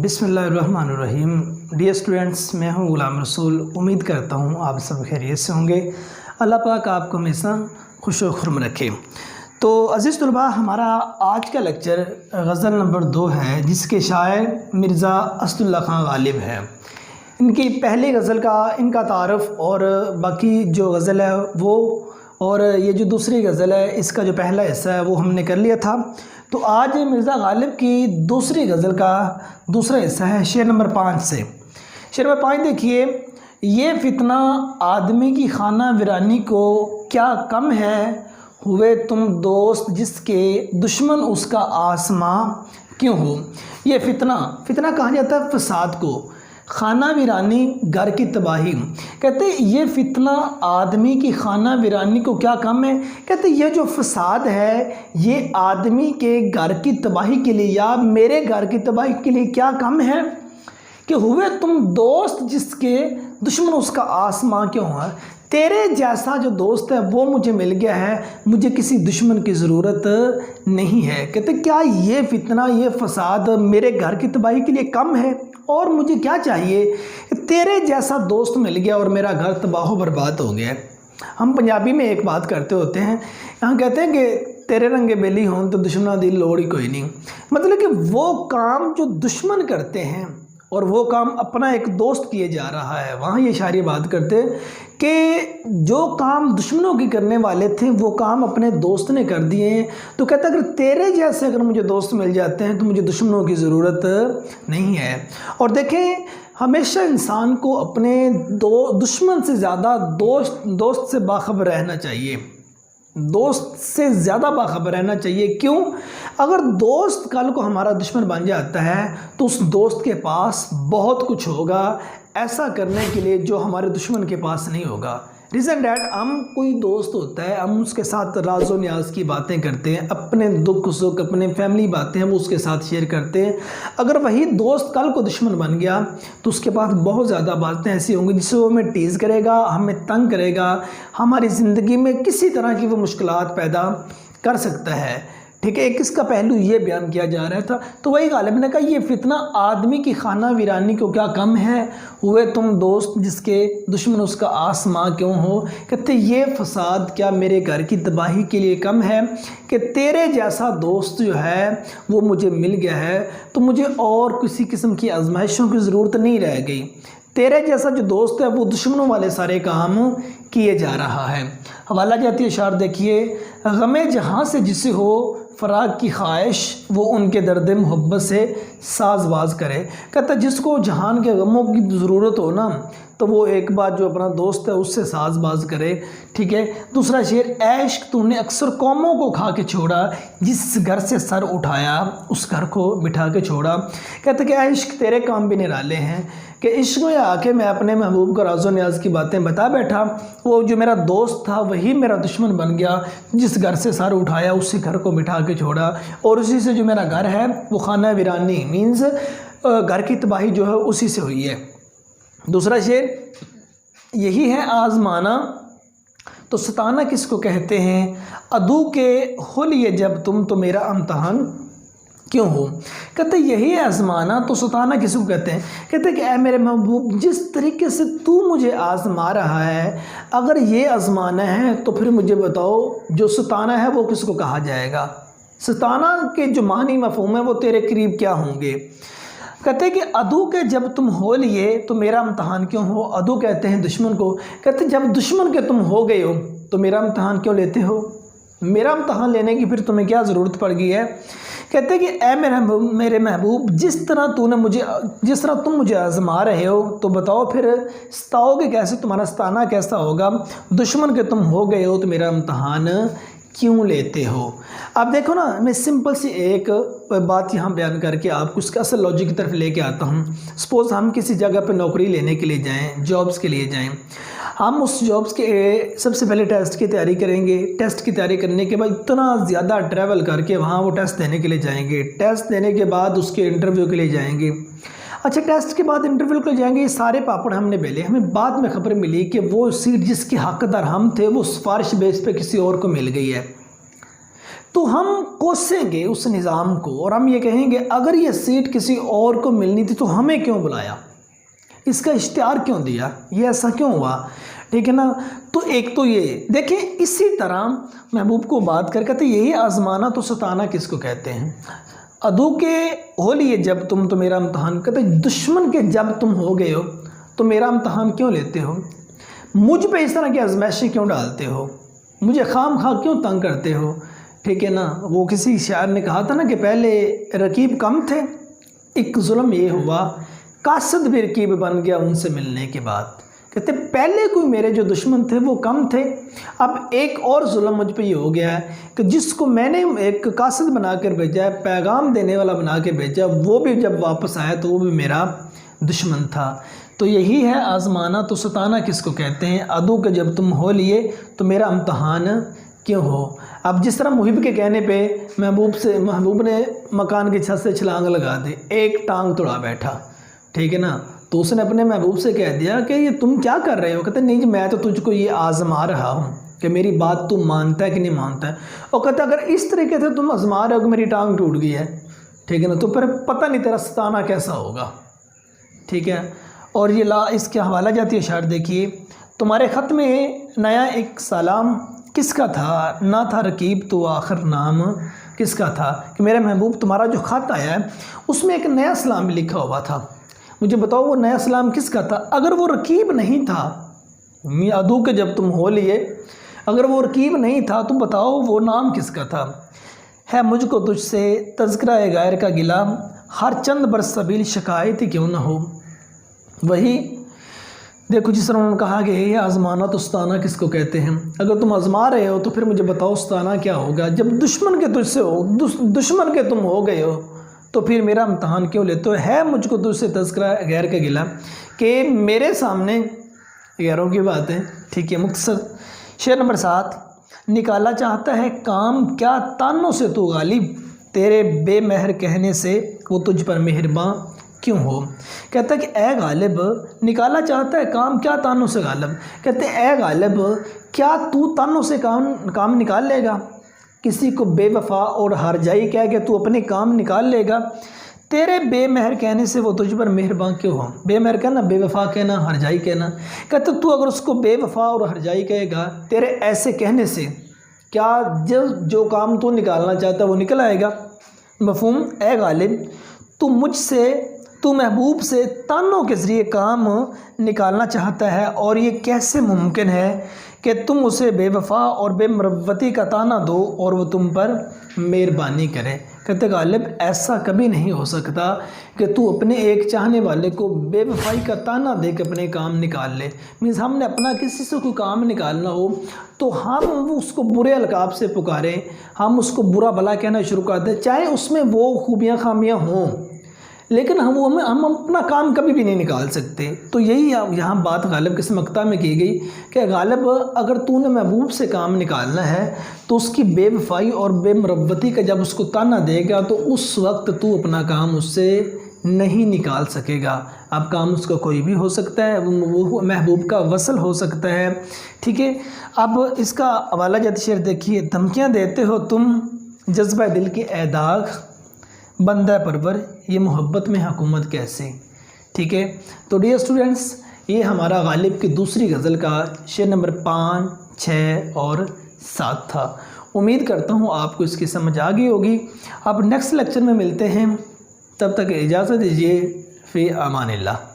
बिस्मिल्लाहिर्रहमानिर्रहीम। Dear students, मैं हूं गुलाम रसूल। उम्मीद करता हूं आप सब खैरियत से होंगे। अल्लाह पाक आपको हमेशा खुश व खुर्म रखे। तो अज़ीज़ तलबा, हमारा आज का लेक्चर गज़ल नंबर 2 है, जिसके शायर मिर्ज़ा असदुल्ला खां गालिब हैं। इनकी पहली गज़ल का इनका तारफ़ और बाकी जो गज़ल है वो, और ये जो दूसरी गज़ल है इसका जो पहला हिस्सा है वो हमने कर लिया था। तो आज मिर्ज़ा गालिब की दूसरी गज़ल का दूसरा हिस्सा है शेर नंबर 5 से। शेर नंबर 5 देखिए। ये फितना आदमी की खाना वीरानी को क्या कम है, हुए तुम दोस्त जिसके दुश्मन उसका आसमां क्यों हो। ये फितना कहा जाता है फसाद को, खाना वीरानी घर की तबाही। कहते ये फितना आदमी की खाना वीरानी को क्या कम है। कहते ये जो फसाद है ये आदमी के घर की तबाही के लिए या मेरे घर की तबाही के लिए क्या कम है कि हुए तुम दोस्त जिसके दुश्मन उसका आसमां क्यों है। तेरे जैसा जो दोस्त है वो मुझे मिल गया है, मुझे किसी दुश्मन की ज़रूरत नहीं है। कहते क्या ये फितना ये फसाद मेरे घर की तबाही के लिए कम है, और मुझे क्या चाहिए। तेरे जैसा दोस्त मिल गया और मेरा घर तबाह बर्बाद हो गया। हम पंजाबी में एक बात करते होते हैं, यहाँ कहते हैं कि तेरे रंगे बेली हों तो दुश्मना दी लोड़ ही कोई नहीं। मतलब कि वो काम जो दुश्मन करते हैं और वो काम अपना एक दोस्त किए जा रहा है। वहाँ ये शायरी बात करते हैं कि जो काम दुश्मनों की करने वाले थे वो काम अपने दोस्त ने कर दिए हैं। तो कहता अगर तेरे जैसे अगर मुझे दोस्त मिल जाते हैं तो मुझे दुश्मनों की ज़रूरत नहीं है। और देखें, हमेशा इंसान को अपने दुश्मन से ज़्यादा दोस्त से बाखबर रहना चाहिए। दोस्त से ज़्यादा बाखबर रहना चाहिए। क्यों? अगर दोस्त कल को हमारा दुश्मन बन जाता है तो उस दोस्त के पास बहुत कुछ होगा ऐसा करने के लिए जो हमारे दुश्मन के पास नहीं होगा। रीज़न डैट हम कोई दोस्त होता है, हम उसके साथ राज व न्याज की बातें करते हैं, अपने दुख सुख अपने फैमिली बातें हम उसके साथ शेयर करते हैं। अगर वही दोस्त कल को दुश्मन बन गया तो उसके पास बहुत ज़्यादा बातें ऐसी होंगी जिससे वो हमें टीज़ करेगा, हमें तंग करेगा, हमारी ज़िंदगी में किसी तरह की वो मुश्किलात पैदा कर सकता है। ठीक है, एक इसका पहलू ये बयान किया जा रहा था। तो वही गालिब ने कहा ये फितना आदमी की खाना वीरानी को क्या कम है, हुए तुम दोस्त जिसके दुश्मन उसका आसमां क्यों हो। कहते ये फसाद क्या मेरे घर की तबाही के लिए कम है कि तेरे जैसा दोस्त जो है वो मुझे मिल गया है तो मुझे और किसी किस्म की आजमाइशों की ज़रूरत नहीं रह गई। तेरे जैसा जो दोस्त है वो दुश्मनों वाले सारे काम किए जा रहा है। हवाला जाती है शार देखिए। गमे जहाँ से जिसे हो फ़राग की ख्वाहिश वो उनके दर्द मोहब्बत से साजबाज करे। कहता जिसको जहान के गमों की ज़रूरत हो ना तो वो एक बार जो अपना दोस्त है उससे साजबाज करे। ठीक है। दूसरा शेर, ऐश्क तूने अक्सर कौमों को खा के छोड़ा, जिस घर से सर उठाया उस घर को बिठा के छोड़ा। कहते कि ऐश्क तेरे काम भी निराले हैं कि इश्क में आके मैं अपने महबूब को राज़ो न्याज की बातें बता बैठा, वो जो मेरा दोस्त था वही मेरा दुश्मन बन गया। जिस घर से सर उठाया उसी घर को बिठा के छोड़ा, और उसी से जो मेरा घर है वो खाना वीरानी मीन्स घर की तबाही जो है उसी से हुई है। दूसरा शेर, यही है आज़माना तो सताना किसको कहते हैं, अदू के हो लिए जब तुम तो मेरा इम्तहान क्यों हो। कहते यही आज़माना तो सताना किसको कहते हैं। कहते कि ऐ मेरे महबूब जिस तरीके से तू मुझे आज़मा रहा है, अगर ये आज़माना है तो फिर मुझे बताओ जो सताना है वो किसको कहा जाएगा। सताना के जो मानी मफ़हूम है वो तेरे करीब क्या होंगे। कहते कि अदू के जब तुम हो लिए तो मेरा इम्तहान क्यों हो। अदू कहते हैं दुश्मन को। कहते जब दुश्मन के तुम हो गए हो तो मेरा इम्तहान क्यों लेते हो, मेरा इम्तहान लेने की फिर तुम्हें क्या ज़रूरत पड़ गई है। कहते कि ऐ मेरे महबूब जिस तरह तुम मुझे आज़मा रहे हो तो बताओ फिर सताओगे कैसे, तुम्हारा सताना कैसा होगा। दुश्मन के तुम हो गए हो तो मेरा इम्तहान क्यों लेते हो। अब देखो ना, मैं सिंपल सी एक बात यहाँ बयान करके आपको उसका असल लॉजिक की तरफ लेके आता हूँ। सपोज़ हम किसी जगह पे नौकरी लेने के लिए जाएं, जॉब्स के लिए जाएं, हम उस जॉब्स के सबसे पहले टेस्ट की तैयारी करेंगे। टेस्ट की तैयारी करने के बाद इतना ज़्यादा ट्रैवल करके वहाँ वो टेस्ट देने के लिए जाएंगे। टेस्ट देने के बाद उसके इंटरव्यू के लिए जाएंगे। अच्छा, टेस्ट के बाद इंटरव्यू के लिए जाएंगे, ये सारे पापड़ हमने बेले। हमें बाद में खबर मिली कि वो सीट जिसके हकदार हम थे वो सिफारिश बेस पे किसी और को मिल गई है। تو ہم کوسیں گے اس نظام کو اور ہم یہ کہیں گے اگر یہ سیٹ کسی اور کو ملنی تھی تو ہمیں کیوں بلایا، اس کا اشتہار کیوں دیا، یہ ایسا کیوں ہوا، ٹھیک ہے نا۔ تو ایک تو یہ دیکھیں، اسی طرح محبوب کو بات کر کہتے یہی آزمانا تو ستانا کس کو کہتے ہیں، عدو کے ہو لیے جب تم تو میرا امتحان، کہتے دشمن کے جب تم ہو گئے ہو تو میرا امتحان کیوں لیتے ہو، مجھ پہ اس طرح کی آزمائشیں کیوں ڈالتے ہو، مجھے خام خواہ کیوں تنگ کرتے ہو، ٹھیک ہے نا۔ وہ کسی شاعر نے کہا تھا نا کہ پہلے رقیب کم تھے، ایک ظلم یہ ہوا قاصد بھی رقیب بن گیا ان سے ملنے کے بعد، کہتے پہلے کوئی میرے جو دشمن تھے وہ کم تھے، اب ایک اور ظلم مجھ پہ یہ ہو گیا ہے کہ جس کو میں نے ایک قاصد بنا کر بھیجا ہے، پیغام دینے والا بنا کے بھیجا، وہ بھی جب واپس آیا تو وہ بھی میرا دشمن تھا۔ تو یہی ہے آزمانا تو ستانا کس کو کہتے ہیں، عدو کے جب تم ہو لیے تو میرا امتحان کیوں ہو۔ اب جس طرح محب کے کہنے پہ محبوب نے مکان کی چھت سے چھلانگ لگا دی، ایک ٹانگ توڑا بیٹھا، ٹھیک ہے نا، تو اس نے اپنے محبوب سے کہہ دیا کہ یہ تم کیا کر رہے ہو، کہتے نہیں جی میں تو تجھ کو یہ آزما رہا ہوں کہ میری بات تم مانتا ہے کہ نہیں مانتا ہے، اور کہتے اگر اس طریقے سے تم آزما رہے ہو کہ میری ٹانگ ٹوٹ گئی ہے، ٹھیک ہے نا، تو پھر پتہ نہیں تیرا ستانا کیسا ہوگا، ٹھیک ہے۔ اور یہ اس کے حوالہ جاتی ہے اشعار دیکھیے، تمہارے خط میں نیا ایک سلام کس کا تھا، نہ تھا رقیب تو آخر نام کس کا تھا، کہ میرے محبوب تمہارا جو خط آیا ہے اس میں ایک نیا سلام بھی لکھا ہوا تھا، مجھے بتاؤ وہ نیا سلام کس کا تھا، اگر وہ رقیب نہیں تھا، عدو کے جب تم ہو لیے اگر وہ رقیب نہیں تھا تو بتاؤ وہ نام کس کا تھا، ہے مجھ کو تجھ سے تذکرہ غیر کا گلہ، ہر چند برسبیل شکایت ہی کیوں نہ ہو۔ وہی دیکھو جس طرح انہوں نے کہا کہ یہ آزمانا تو ستانا کس کو کہتے ہیں، اگر تم آزما رہے ہو تو پھر مجھے بتاؤ ستانا کیا ہوگا، جب دشمن کے تجھ سے ہو، دشمن کے تم ہو گئے ہو تو پھر میرا امتحان کیوں لیتے ہو، ہے مجھ کو تجھ سے تذکرہ غیر کا گلہ، کہ میرے سامنے غیروں کی بات ہے، ٹھیک ہے۔ مختصر شعر نمبر 7، نکالا چاہتا ہے کام کیا تانوں سے تو غالب، تیرے بے مہر کہنے سے وہ تجھ پر مہرباں کیوں ہو، کہتا ہے کہ اے غالب، نکالا چاہتا ہے کام کیا تانوں سے غالب، کہتے ہیں اے غالب کیا تو تانوں سے کام نکال لے گا، کسی کو بے وفا اور ہرجائی کہہ کے تو اپنے کام نکال لے گا، تیرے بے مہر کہنے سے وہ تجھ پر مہرباں کیوں ہو، بے مہر کہنا، بے وفا کہنا، ہرجائی کہنا، کہتے تو اگر اس کو بے وفا اور ہرجائی کہے گا تیرے ایسے کہنے سے کیا جو کام تو نکالنا چاہتا ہے وہ نکل آئے گا۔ مفہوم، اے غالب تو محبوب سے تانوں کے ذریعے کام نکالنا چاہتا ہے، اور یہ کیسے ممکن ہے کہ تم اسے بے وفا اور بے مروتی کا تانا دو اور وہ تم پر مہربانی کرے، کہتے غالب ایسا کبھی نہیں ہو سکتا کہ تو اپنے ایک چاہنے والے کو بے وفائی کا تانا دے کے اپنے کام نکال لے، مینز ہم نے اپنا کسی سے کوئی کام نکالنا ہو تو ہم اس کو برے القاب سے پکاریں، ہم اس کو برا بھلا کہنا شروع کر دیں، چاہے اس میں وہ خوبیاں خامیاں ہوں، لیکن ہم اپنا کام کبھی بھی نہیں نکال سکتے۔ تو یہی یہاں بات غالب کے مقطع میں کی گئی کہ غالب اگر تو نے محبوب سے کام نکالنا ہے تو اس کی بے وفائی اور بے مروتی کا جب اس کو تانا دے گا تو اس وقت تو اپنا کام اس سے نہیں نکال سکے گا، اب کام اس کا کوئی بھی ہو سکتا ہے، وہ محبوب کا وصل ہو سکتا ہے، ٹھیک ہے۔ اب اس کا حوالہ جاتی شعر دیکھیے، دھمکیاں دیتے ہو تم جذبہ دل کے اے داغ، بندہ پرور یہ محبت میں حکومت کیسے، ٹھیک ہے۔ تو ڈیئر اسٹوڈنٹس، یہ ہمارا غالب کی دوسری غزل کا شعر نمبر 5، 6 اور 7 تھا۔ امید کرتا ہوں آپ کو اس کی سمجھ آ گئی ہوگی۔ اب نیکسٹ لیکچر میں ملتے ہیں، تب تک اجازت دیجیے، فی امان اللہ۔